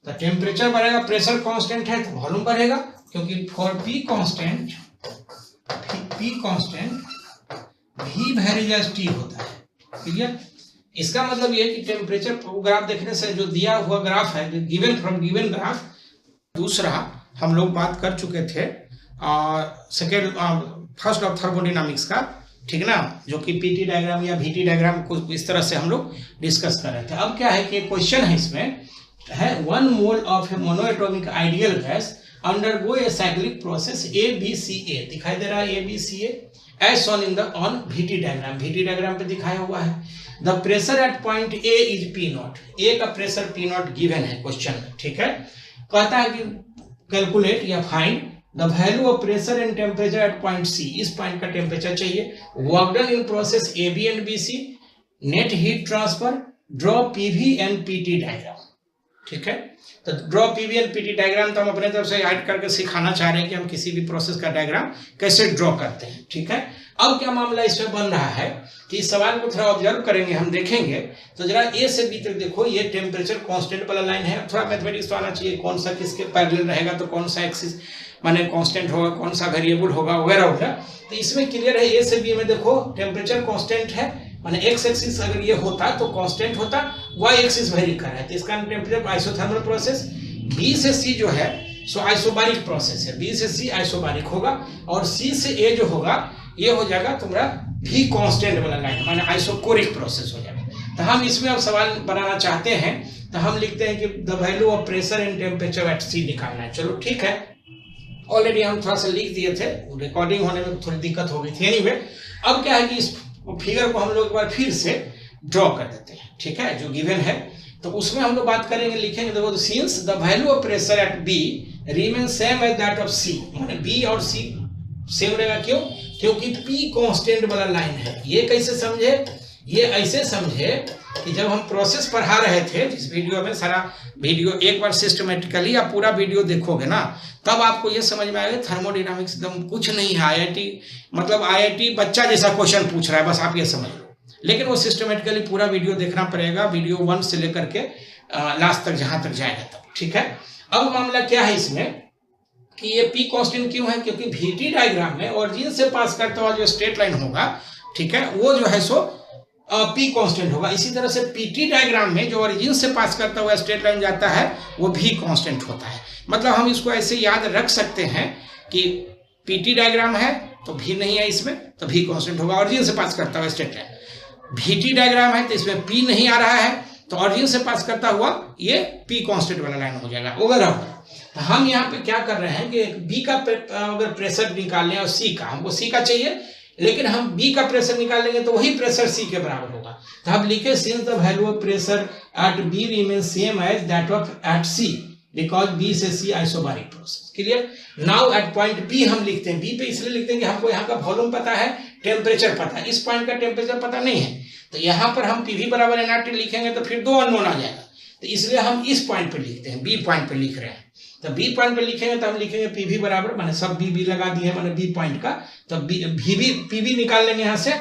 तो टेम्परेचर बढ़ेगा, प्रेशर कांस्टेंट है तो वॉल्यूम बढ़ेगा, क्योंकि for P constant V varies as T होता है। क्लियर? इसका मतलब ये कि टेम्परेचर ग्राफ देखने से जो दिया हुआ ग्राफ है, गिवन फ्रॉम गिवन ग्राफ। दूसरा हम लोग बात कर चुके थे फर्स्ट ऑफ थर्मोडायनामिक्स का, ठीक ना, जो कि PT डायग्राम या VT डायग्राम कुछ इस तरह से हम लोग डिस्कस कर रहे थे। अब क्या है कि क्वेश्चन है इसमें है 1 mole of a monoatomic ideal gas undergo a cyclic process ABCA, दिखाई दे रहा है ABCA as shown in the on VT diagram. VT diagram पे दिखाया हुआ है। The pressure at point A is P0, A का प्रेशर P0 गिवन है क्वेश्चन में, ठीक है। कहता है कि कैलकुलेट या find the value of pressure and temperature at point C, इस पॉइंट का टेम्परेचर चाहिए, work done in process A B and B C, net heat transfer, draw PV and PT diagram. ठीक है, तो draw PV and PT diagram तो हम अपने तरफ से ऐड करके सिखाना चाह रहे हैं कि हम किसी भी प्रोसेस का डायग्राम कैसे ड्रॉ करते हैं। ठीक है, अब क्या मामला इसमें बन रहा है कि इस सवाल को थोड़ा ऑब्जर्व करेंगे, हम देखेंगे तो जरा ए से बी तक देखो, ये टेम्परेचर कांस्टेंट वाला लाइन है। थोड़ा मैथमेटिक्स तो आना चाहिए, कौन सा किसके पैरेलल रहेगा, तो कौन सा एक्सिस माने कांस्टेंट होगा, कौन सा वेरिएबल होगा वगैरह वगैरह। तो इसमें क्लियर है, ए से बी में देखो टेम्परेचर कांस्टेंट है, माने एक्स एक्सिस अगर ये होता तो कांस्टेंट होता, वाई एक्सिस वेरी कर रहा है, तो इसका टेम्परेचर आइसोथर्मल प्रोसेस। बी से सी जो है सो आइसोबारिक प्रोसेस है, बी से सी आइसोबारिक होगा, और सी से ए जो होगा ये हो जाएगा तुम्हारा भी कांस्टेंट वाला लाइन, माने आइसोकोरिक प्रोसेस हो जाएगा। तो हम इसमें अब सवाल बनाना चाहते हैं, तो हम लिखते हैं कि the value of pressure and temperature at C निकालना है। चलो ठीक है, ऑलरेडी हम थोड़ा सा लिख दिए थे, रिकॉर्डिंग होने में थोड़ी दिक्कत हो गई थी। एनीवे, अब क्या है कि इस फिगर को हम लोग एक बार फिर से ड्रॉ कर देते हैं। ठीक है, जो गिवन है तो उसमें हम लोग बात करेंगे, लिखेंगे देखो, since the value of pressure at B remain same as that of C, माने बी और सी सेम रहेगा। क्यों? क्योंकि पी कांस्टेंट वाला लाइन है। ये कैसे समझे? ये ऐसे समझे कि जब हम प्रोसेस पढ़ा रहे थे, जिस वीडियो में सारा वीडियो एक बार सिस्टमेटिकली आप पूरा वीडियो देखोगे ना, तब आपको ये समझ में आएगा थर्मोडायनामिक्स एकदम कुछ नहीं है, आईआईटी मतलब आईआईटी बच्चा जैसा क्वेश्चन पूछ रहा है, बस आप ये समझ लो। लेकिन वो सिस्टमेटिकली पूरा वीडियो देखना पड़ेगा, वीडियो 1 से लेकर के लास्ट तक जहां तक जाएगा तब। ठीक है, अब मामला क्या है इसमें कि ये पी कांस्टेंट क्यों है? क्योंकि VT डायग्राम में ओरिजिन से पास करता हुआ जो स्ट्रेट लाइन होगा, ठीक है, वो जो है सो पी कांस्टेंट होगा। इसी तरह से PT डायग्राम में जो ओरिजिन से पास करता हुआ स्ट्रेट लाइन जाता है वो भी कांस्टेंट होता है। मतलब हम इसको ऐसे याद रख सकते हैं कि PT डायग्राम है तो भी नहीं है इसमें, तो भी कांस्टेंट होगा, ओरिजिन से पास करता हुआ स्ट्रेट लाइन। VT डायग्राम है तो इसमें P नहीं आ रहा है, तो ओरिजिन से पास करता हुआ ये P कांस्टेंट वाला लाइन हो जाएगा वगैरह। तो हम यहाँ पे क्या कर रहे हैं कि B का अगर प्रेशर निकालने और C का, हमको C का चाहिए, लेकिन हम B का प्रेशर निकाल लेंगे तो वही प्रेशर C के बराबर होगा। तो हम लिखे since the value of pressure at B remain same as that of at C because B से C isobaric process. Clear? Now at point B हम लिखते हैं, B पे इसलिए लिखते हैं कि हमको यहाँ का वॉल्यूम पता है, टेम्परेचर पता है, इस पॉइंट का टेम्परेचर पता नहीं है, तो यहाँ पर हम PV बराबर nRT लिखेंगे तो फिर 2 अननोन आ जाएगा, तो इसलिए हम इस पॉइंट पे लिखते हैं, B पॉइंट पे लिख रहे हैं। तो B पॉइंट पे लिखेंगे तो हम लिखेंगे PV बराबर, मैंने सब B लगा दिए माने B पॉइंट का, तो PV निकाल लेंगे यहाँ से,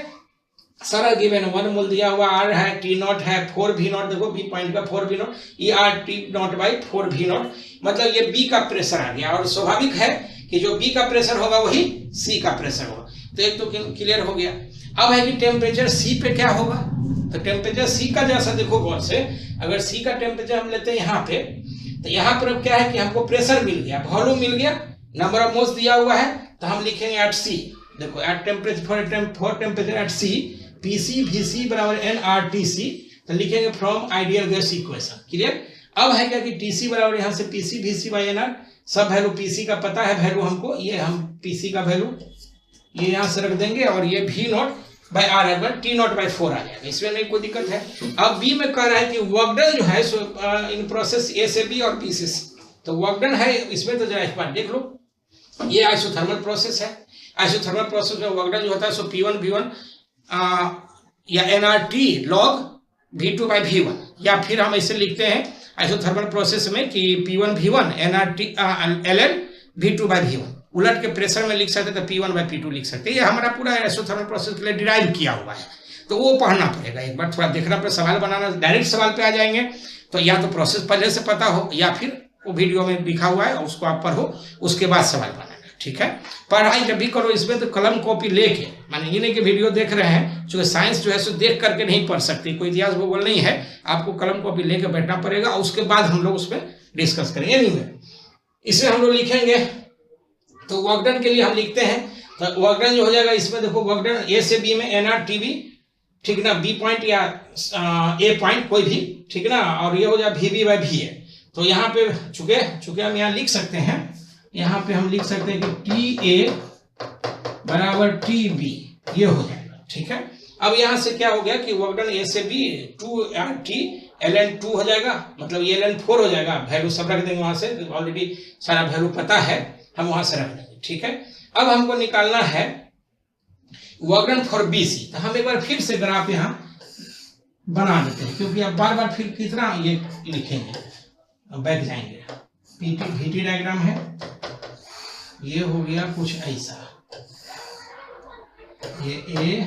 सारा गिवन 1 मोल दिया हुआ, R है, T0 है, 4V0, देखो B पॉइंट का 4V0, ये RT0 बाई 4V0, मतलब ये B का प्रेशर आ गया। और स्वाभाविक है कि जो B का प्रेशर होगा वही C का प्रेशर होगा, तो एक तो क्लियर हो गया। अब है कि टेम्परेचर C पे क्या होगा, तो टेम्परेचर C का जैसा देखो गौर से, अगर C का टेम्परेचर हम लेते हैं यहाँ पे, तो यहाँ पर अब क्या है कि हमको प्रेशर मिल गया, वॉल्यूम मिल गया, नंबर ऑफ मोल्स दिया हुआ है, तो हम लिखेंगे एट C, देखो at temperature for temperature at C PC VC बराबर nRTC, तो लिखेंगे from ideal gas equation. Clear? अब है क्या कि TC बराबर यहाँ से PC VC बाई NR, सब वैल्यू PC का पता है वैल्यू हमको, ये हम PC का वैल्यू ये यहाँ से रख देंगे, और ये V0 बाई R है T0 बाई 4 आ जाएगा, इसमें नहीं कोई दिक्कत है। अब B में कह रहा है कि वर्क डन जो है सो इन प्रोसेस A से B और B से C, तो वर्क डन है इसमें, तो जरा एक बार देख लो, ये आइसोथर्मल प्रोसेस है। आइसोथर्मल प्रोसेस में वर्क डन जो होता है सो P1 V1 या nRT log V2 by V1, या फिर हम ऐसे लिखते हैं आइसोथर्मल प्रोसेस में कि P1 V1 nRT ln V2 by V1, उलट के प्रेशर में लिख सकते तो P1 बाई P2 लिख सकते हैं। ये हमारा पूरा आइसोथर्मल प्रोसेस के लिए डिराइव किया हुआ है, तो वो पढ़ना पड़ेगा, एक बार थोड़ा देखना पड़ेगा, सवाल बनाना, डायरेक्ट सवाल पे आ जाएंगे तो या तो प्रोसेस पहले से पता हो या फिर वो वीडियो में लिखा हुआ है उसको आप पढ़ो, उसके बाद सवाल बनाना। ठीक है, पढ़ाई जब भी करो इसमें तो कलम कॉपी लेके, माने ये नहीं कि वीडियो देख रहे हैं, जो साइंस जो है सो देख करके नहीं पढ़ सकती, कोई इतिहास भूगोल नहीं है, आपको कलम कॉपी लेके बैठना पड़ेगा, और उसके बाद हम लोग उसमें डिस्कस करेंगे। नहीं है इसमें हम लोग लिखेंगे, तो वर्क डन के लिए हम लिखते हैं, तो वर्क डन जो हो जाएगा इसमें देखो, वर्क डन A से B में nRTV, ठीक ना, B पॉइंट या A पॉइंट कोई भी, ठीक ना, और ये हो जाए VB बाई VA। तो यहाँ पे चुके हम यहाँ लिख सकते हैं, यहाँ पे हम लिख सकते हैं कि TA बराबर TB, ये हो जाएगा। ठीक है, अब यहाँ से क्या हो गया कि वर्क डन A से B 2RT ln 2 हो जाएगा, मतलब ये ln 4 हो जाएगा, वैल्यू सब रख देंगे वहां से, ऑलरेडी सारा वैल्यू पता है, हम वहां से रख लेंगे, ठीक है। अब हमको निकालना है वर्क डन फॉर बीसी। तो हम एक बार फिर से ग्राफ यहाँ बना देते हैं, क्योंकि अब बार बार फिर कितना ये लिखेंगे, बैठ जाएंगे। पीटी VT डायग्राम है, ये हो गया कुछ ऐसा, ये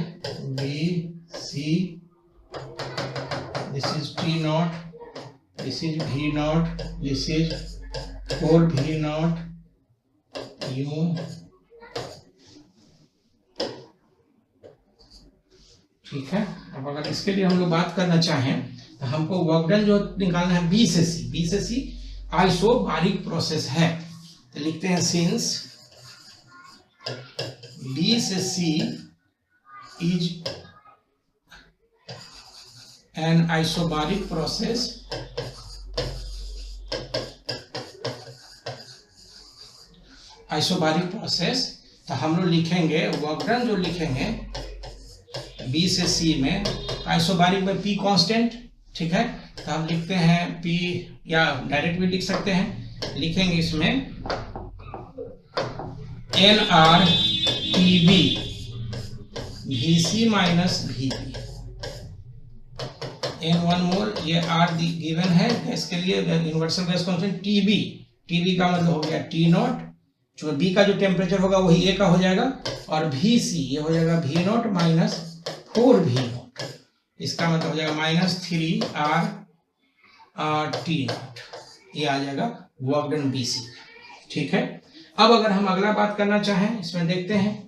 ABC, this is T0, this is V0, this is 4V0 U, ठीक है। अब अगर इसके लिए हम लोग बात करना चाहें तो हमको वर्क डन जो निकालना है B से C आइसोबारिक प्रोसेस है, तो लिखते हैं सिंस B से C is an isobaric process, isobaric process, तो हम लोग लिखेंगे वर्क डन जो लिखेंगे B से C में आइसोबारिक में P कांस्टेंट, ठीक है। तो हम लिखते हैं P, या डायरेक्ट भी लिख सकते हैं, लिखेंगे इसमें NRTB VC minus VB, N1 मोल, ये R गिवन है गैस के लिए, यूनिवर्सल गैस कांस्टेंट TB का मतलब हो गया T0, जो B का जो टेम्परेचर होगा वही A का हो जाएगा, और VC ये हो जाएगा V0 माइनस 4V0, इसका मतलब हो जाएगा माइनस 3RT0, ये आ जाएगा वर्क डन BC, ठीक है। अब अगर हम अगला बात करना चाहें, इसमें देखते हैं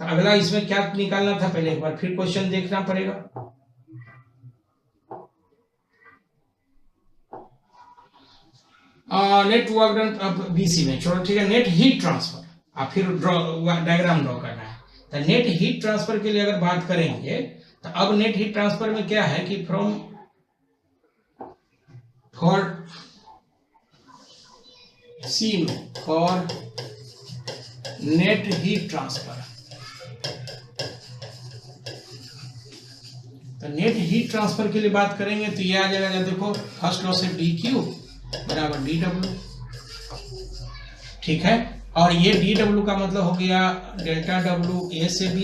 तो अगला इसमें क्या निकालना था, पहले एक बार फिर क्वेश्चन देखना पड़ेगा। नेट वर्क डन BC में, चलो ठीक है, नेट हीट ट्रांसफर, आप फिर डायग्राम ड्रॉ करना है। तो नेट हीट ट्रांसफर के लिए अगर बात करेंगे तो अब नेट हीट ट्रांसफर में क्या है कि फॉर C में, फॉर नेट हीट ट्रांसफर, तो नेट हीट ट्रांसफर के लिए बात करेंगे तो ये आ जाएगा, देखो फर्स्ट लॉ से dQ बराबर dW, ठीक है। और ये dW का मतलब हो गया डेल्टा W A से B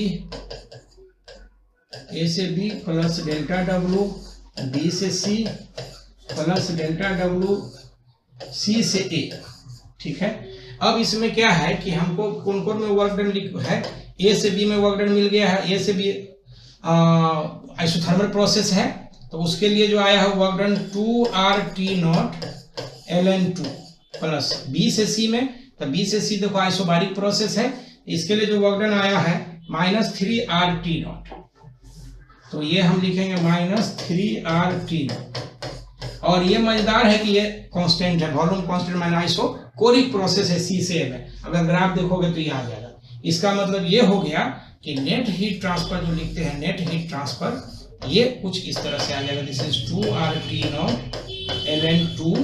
plus delta W B से C plus delta W C से A, ठीक है। अब इसमें क्या है कि हमको कौन कौन में वर्क डन है, A से B में वर्क डन मिल गया है, A से B आइसोथर्मल प्रोसेस है, तो उसके लिए जो आया है work done 2RT0 ln2 plus B से C में, तो B से C देखो आइसोबारिक प्रोसेस है, इसके लिए जो वर्क डन आया है माइनस 3RT0, तो ये हम लिखेंगे माइनस 3RT0, और ये मजेदार है कि ये कांस्टेंट है, volume constant minus isochoric process है C से A में, अगर ग्राफ देखोगे तो ये आ जाएगा। इसका मतलब ये हो गया कि नेट हीट ट्रांसफर जो लिखते हैं, नेट हीट ट्रांसफर ये कुछ इस तरह से आ जाएगा, this is 2RT0 ln2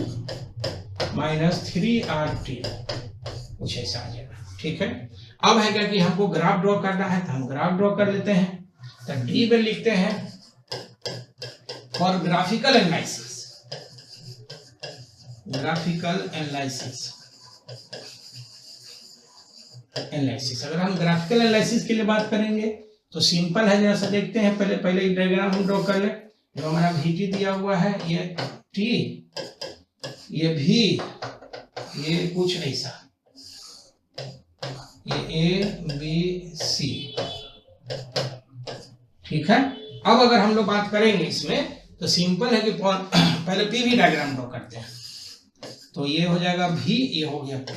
minus 3RT0, कुछ ऐसा आ जाएगा, ठीक है। अब है क्या कि हमको ग्राफ ड्रॉ करना है, तो हम ग्राफ ड्रॉ कर लेते हैं। तो डी में लिखते हैं for graphical analysis, graphical analysis, अगर हम ग्राफिकल एनालिसिस के लिए बात करेंगे तो सिंपल है, जरा सा देखते हैं, पहले डायग्राम हम ड्रॉ कर ले। जो हमारा VT दिया हुआ है, ये T, ये V, ये कुछ ऐसा, ये A B C, ठीक है। अब अगर हम लोग बात करेंगे इसमें तो सिंपल है कि पहले PV डायग्राम ड्रॉ करते हैं, तो ये हो जाएगा V, ये हो गया P,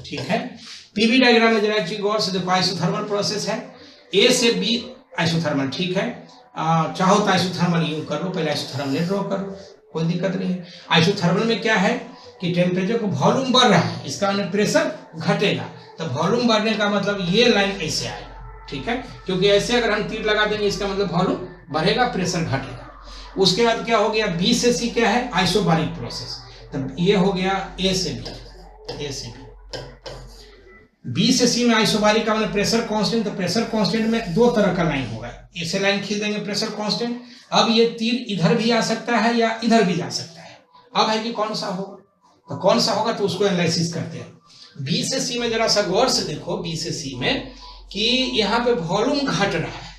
ठीक है। PV डायग्राम में जरा एक चीज गौर से देखो, आइसोथर्मल प्रोसेस है, A से B आइसोथर्मल, ठीक है। चाहो तो आइसोथर्मल यूज कर लो, पहले आइसोथर्मल ड्रॉ कर लो, कोई दिक्कत नहीं है। आइसोथर्मल में क्या है कि टेम्परेचर को वॉल्यूम बढ़ रहा है, इसका प्रेशर घटेगा, तो वॉल्यूम बढ़ने का मतलब ये लाइन ऐसे आएगा, ठीक है, क्योंकि ऐसे अगर हम तीर लगा देंगे इसका मतलब वॉल्यूम बढ़ेगा, प्रेशर घटेगा। उसके बाद क्या हो गया, B से C क्या है, आइसोबारिक प्रोसेस, तो ये हो गया A से B, A से B, B से C में आइसोबारिक का मतलब प्रेशर कांस्टेंट, तो प्रेशर कांस्टेंट में दो तरह का लाइन होगा, ऐसे लाइन खींच देंगे प्रेशर कांस्टेंट। अब ये तीर इधर भी आ सकता है या इधर भी जा सकता है, अब है कि कौन सा होगा, तो कौन सा होगा तो उसको एनालिसिस करते हैं। बी से सी में जरा सा गौर से देखो, बी से सी में कि यहाँ पे वॉल्यूम घट रहा है,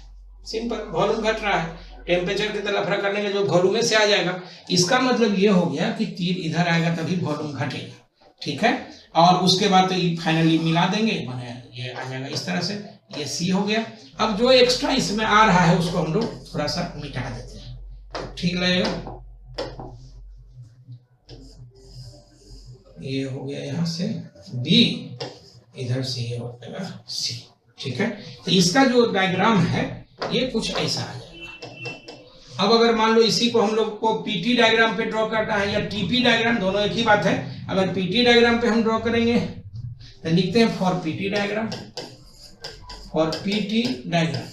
सिंपल वॉल्यूम घट रहा है, टेम्परेचर की तरफ लफड़ा करने के जो वॉल्यूम में से आ जाएगा, इसका मतलब ये हो गया कि तीर इधर आएगा तभी वॉल्यूम घटेगा, ठीक है। और उसके बाद तो ये फाइनली मिला देंगे, माने ये आ जाएगा इस तरह से, ये सी हो गया। अब जो एक्स्ट्रा इसमें आ रहा है उसको हम लोग थोड़ा सा मिटा देते हैं, ठीक लगेगा। ये हो गया यहाँ से बी, इधर से ये हो जाएगा सी, ठीक है। तो इसका जो डायग्राम है ये कुछ ऐसा आ जाएगा। अब अगर मान लो इसी को हम लोग को पीटी डायग्राम पे ड्रॉ करना है या टीपी डायग्राम, दोनों एक ही बात है। अगर पीटी डायग्राम पे हम ड्रॉ करेंगे तो लिखते हैं for PT diagram, for PT diagram.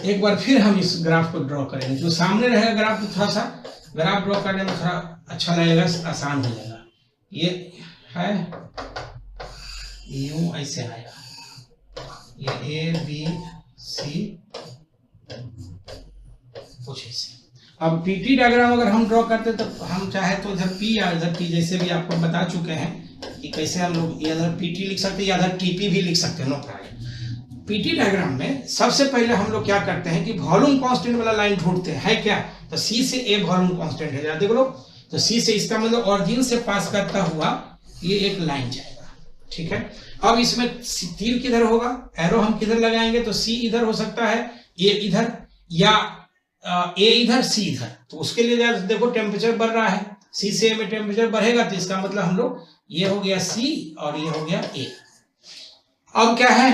एक बार फिर हम इस ग्राफ को ड्रॉ करेंगे, जो सामने रहेगा ग्राफ तो थोड़ा सा ग्राफ ड्रॉ करने में थोड़ा अच्छा लगेगा, आसान हो जाएगा। ये है यूं ऐसे आएगा, ये ए बी सी कुछ ऐसे। अब पीटी डायग्राम अगर हम ड्रॉ करते तो हम चाहे तो इधर पी या इधर टी, जैसे भी आपको बता चुके हैं कि कैसे हम लोग इधर पीटी लिख सकते हैं या इधर टीपी भी लिख सकते हैं, नो प्रॉब्लम। पीटी डायग्राम में सबसे पहले हम लोग क्या करते हैं कि वॉल्यूम कांस्टेंट वाला लाइन ढूंढते हैं, है क्या, तो सी से ए वॉल्यूम कांस्टेंट है, देख लो। तो सी से, इसका मतलब ऑरिजिन से पास करता हुआ ये एक लाइन जाएगा, ठीक है। अब इसमें तीर किधर होगा, एरो हम किधर लगाएंगे, तो सी इधर हो सकता है, ए इधर, या ए इधर सी इधर। तो उसके लिए देखो टेम्परेचर बढ़ रहा है, सी से ए में टेम्परेचर बढ़ेगा, तो इसका मतलब हम लोग ये हो गया सी और ये हो गया ए। अब क्या है,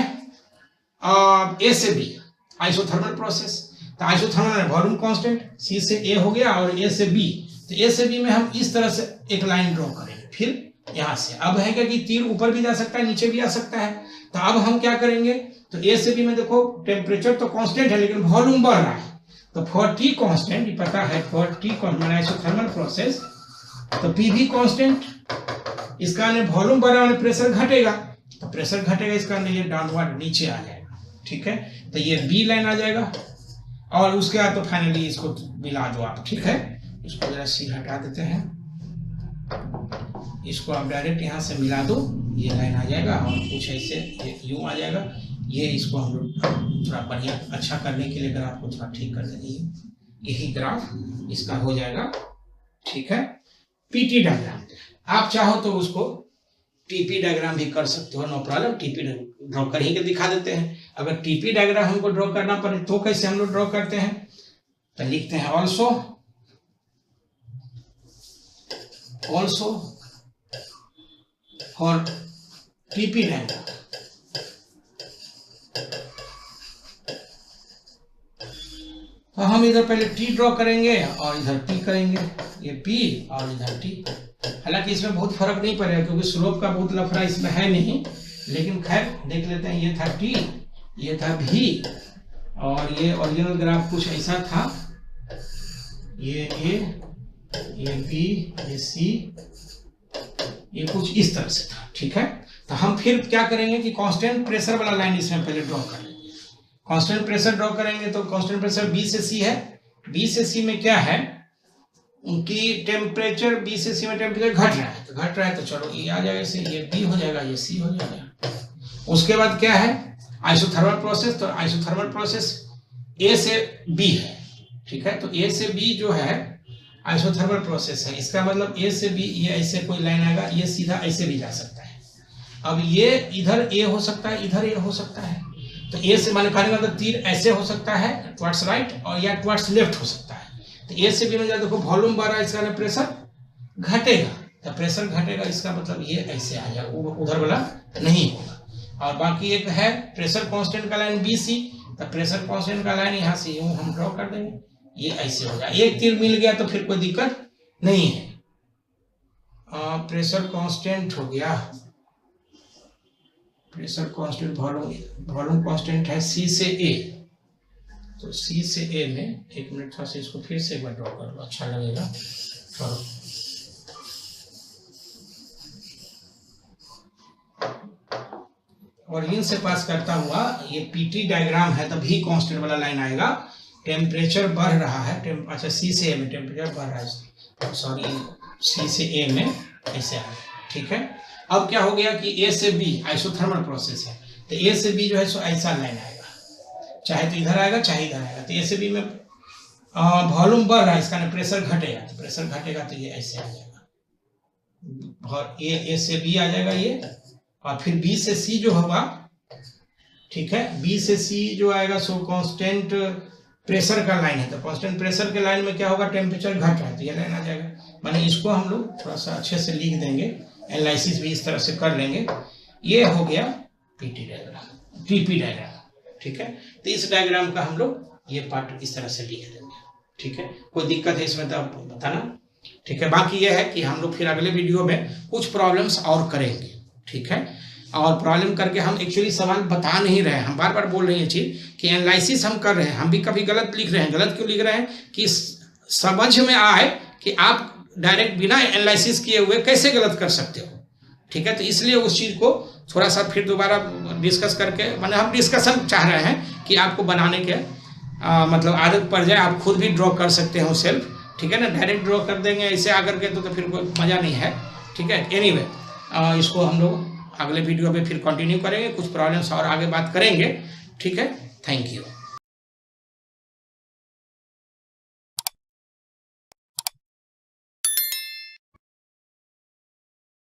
ए से बी आइसोथर्मल प्रोसेस, तो आइसोथर्मल वॉल्यूम कांस्टेंट, सी से ए हो गया और ए से बी, तो ए से बी में हम इस तरह से एक लाइन ड्रॉ करेंगे। फिर यहां से अब है क्या कि तीर ऊपर भी जा सकता है नीचे भी आ सकता है, तो अब हम क्या करेंगे, तो ए से बी में देखो टेम्परेचर तो कांस्टेंट है लेकिन वॉल्यूम बढ़ रहा है, तो फॉर टी कांस्टेंट, ये पता है फॉर टी आइसोथर्मल प्रोसेस, तो पी भी कांस्टेंट, इसका वॉल्यूम बढ़ रहा है प्रेशर घटेगा, तो प्रेशर घटेगा इसका ये डाउनवर्ड नीचे आ जाएगा, ठीक है। तो ये बी लाइन आ जाएगा और उसके बाद तो फाइनली इसको मिला दो आप, ठीक है। इसको जरा सी हटा देते हैं, इसको आप डायरेक्ट यहाँ से मिला दो, ये लाइन आ जाएगा और कुछ ऐसे ये यूं आ जाएगा। ये इसको हम लोग थोड़ा बढ़िया अच्छा करने के लिए ग्राफ को थोड़ा ठीक कर देंगे, यही ग्राफ इसका हो जाएगा, ठीक है। पीटी डायग्राम आप चाहो तो उसको टीपी डायग्राम भी कर सकते हो, नो प्रॉब्लम। टीपी ड्रॉ कर ही के दिखा देते हैं। अगर टीपी डायग्राम हमको ड्रॉ करना पड़े तो कैसे हम लोग ड्रॉ करते हैं, तो लिखते हैं ऑल्सो फॉर टीपी डायग्राम। तो हम इधर पहले टी ड्रॉ करेंगे और इधर टी करेंगे, ये पी और इधर टी। हालांकि इसमें बहुत फर्क नहीं पड़ेगा क्योंकि स्लोप का बहुत लफड़ा इसमें है नहीं, लेकिन खैर देख लेते हैं। ये था टी, ये था भी, और ये ओरिजिनल ग्राफ कुछ ऐसा था, ये ए, ये बी, ये सी, ये कुछ इस तरह से था, ठीक है। तो हम फिर क्या करेंगे कि कांस्टेंट प्रेशर वाला लाइन इसमें पहले ड्रॉ कर लेंगे। कांस्टेंट प्रेशर ड्रॉ करेंगे तो कांस्टेंट प्रेशर बी से सी है, बी से सी में क्या है, उनकी टेम्परेचर बी से सी में टेम्परेचर घट रहा है, तो चलो ये आ जाएगा, इसे ये बी हो जाएगा, ये सी हो जाएगा। उसके बाद क्या है, आइसोथर्मल प्रोसेस, तो आइसोथर्मल प्रोसेस ए से बी है, ठीक है। तो ए से बी जो है आइसोथर्मल प्रोसेस है, इसका मतलब ए से बी ये ऐसे कोई लाइन आएगा, ये सीधा ऐसे भी जा सकता है। अब ये इधर ए हो सकता है, इधर ए हो सकता है, तो ए से माने कहने का मतलब तीर ऐसे हो सकता है टुवर्ड्स राइट और या टुवर्ड्स लेफ्ट हो सकता है। तो ए से बी में देखो वॉल्यूम बढ़ रहा है, इसका प्रेशर घटेगा, तो प्रेशर घटेगा इसका मतलब ये ऐसे आ जाएगा, उधर वाला नहीं होगा। और बाकी एक है प्रेशर कांस्टेंट का लाइन बी सी, तो प्रेशर कांस्टेंट का लाइन यहाँ से यूं हम ड्रॉ कर देंगे, ये ऐसे हो जाए, एक तीर मिल गया तो फिर कोई दिक्कत नहीं है। प्रेशर कांस्टेंट हो गया, प्रेशर कांस्टेंट वॉल्यूम कांस्टेंट है सी से ए, तो सी से ए में एक मिनट थोड़ा सा इसको फिर से एक बार ड्रॉ कर लो, अच्छा लगेगा। और इनसे पास करता हुआ ये पीटी डायग्राम है, तभी कांस्टेंट वाला लाइन आएगा। टेम्परेचर बढ़ रहा है, अच्छा सी से ए में टेम्परेचर बढ़ रहा है, सॉरी सी से ए में ऐसे आ गया, ठीक है। अब क्या हो गया कि ए से बी आइसोथर्मल प्रोसेस है, तो ए से बी जो है सो ऐसा लाइन आएगा, चाहे तो इधर आएगा चाहे इधर आएगा। तो ए से बी में वॉल्यूम बढ़ रहा है, इसका ना प्रेशर घटेगा, तो प्रेशर घटेगा तो ये ऐसे आ जाएगा, ए से बी आ जाएगा ये, और फिर बी से सी जो होगा, ठीक है, बी से सी जो आएगा सो कांस्टेंट प्रेशर का लाइन है, तो कांस्टेंट प्रेशर के लाइन में क्या होगा, टेम्परेचर घट रहा है तो ये लाइन आ जाएगा। माने इसको हम लोग थोड़ा सा अच्छे से लिख देंगे, एनालिसिस भी इस तरह से कर लेंगे। ये हो गया पीटी डायग्राम, पीपी डायग्राम, ठीक है। तो इस डायग्राम का हम लोग ये पार्ट इस तरह से लिख देंगे, ठीक है। कोई दिक्कत है इसमें तो आप बताना, ठीक है। बाकी ये है कि हम लोग फिर अगले वीडियो में कुछ प्रॉब्लम्स और करेंगे, ठीक है। और प्रॉब्लम करके हम एक्चुअली सवाल बता नहीं रहे हैं, हम बार बार बोल रहे हैं ये चीज़ कि एनालिसिस हम कर रहे हैं, हम भी कभी गलत लिख रहे हैं। गलत क्यों लिख रहे हैं कि समझ में आए कि आप डायरेक्ट बिना एनालिसिस किए हुए कैसे गलत कर सकते हो, ठीक है। तो इसलिए उस चीज़ को थोड़ा सा फिर दोबारा डिस्कस करके, मतलब हम डिस्कशन चाह रहे हैं कि आपको बनाने के मतलब आदत पड़ जाए, आप खुद भी ड्रॉ कर सकते हो सेल्फ, ठीक है ना। डायरेक्ट ड्रॉ कर देंगे ऐसे आकर के तो फिर कोई मज़ा नहीं है, ठीक है। एनीवे इसको हम लोग अगले वीडियो पे फिर कंटिन्यू करेंगे, कुछ प्रॉब्लम्स और आगे बात करेंगे, ठीक है। Thank you.